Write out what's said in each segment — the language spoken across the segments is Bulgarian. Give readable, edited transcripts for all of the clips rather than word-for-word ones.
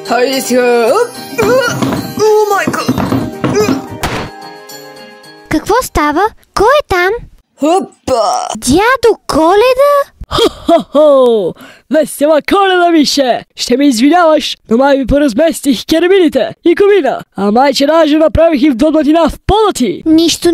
Хайде сега. О, майко. Какво става? Кой е там? Хопа! Дядо Коледа? Хо-хо-хо! Весела Коледа, Мише! Ще ме извиняваш, но май ми поразместих керамидите и комина. А майче даже направих и в дводлатина в пода ти. Нищо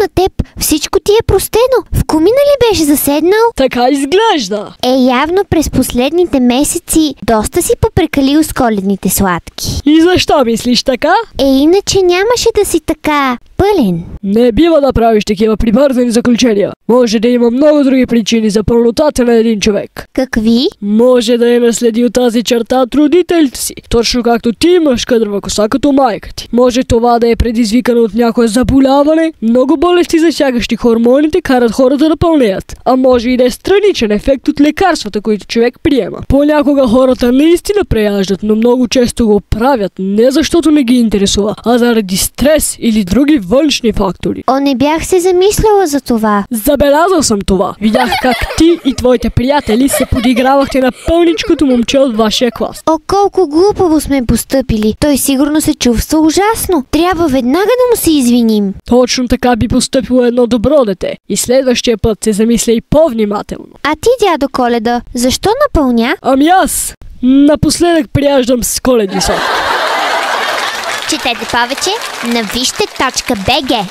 на теб. Всичко ти е простено. В комина ли беше заседнал? Така изглежда. Явно през последните месеци доста си попрекалил с коледните сладки. И защо мислиш така? Иначе нямаше да си така пълен. Не бива да правиш такива прибързани заключения. Може да има много други причини за пълнотата на един човек. Какви? Може да е наследил тази черта от родителите си, точно както ти имаш къдрава коса като майка ти. Може това да е предизвикано от някое заболяване. Много болести, засягащи хормоните, карат хората да пълнеят. А може и да е страничен ефект от лекарствата, които човек приема. Понякога хората наистина преяждат, но много често го правят не защото не ги интересува, а заради стрес или други външни фактори. Не бях се замисляла за това. Забелязал съм това. Видях как ти и твоите приятели се подигравахте на пълничкото момче от вашия клас. Колко глупаво сме постъпили. Той сигурно се чувства ужасно. Трябва веднага да му се извиним. Точно така би постъпило едно добро дете. И следващия път се замисля и по-внимателно. А ти, дядо Коледа, защо напълня? Ами аз напоследък прияждам с коледни сладки. Четете повече на вижте.bg.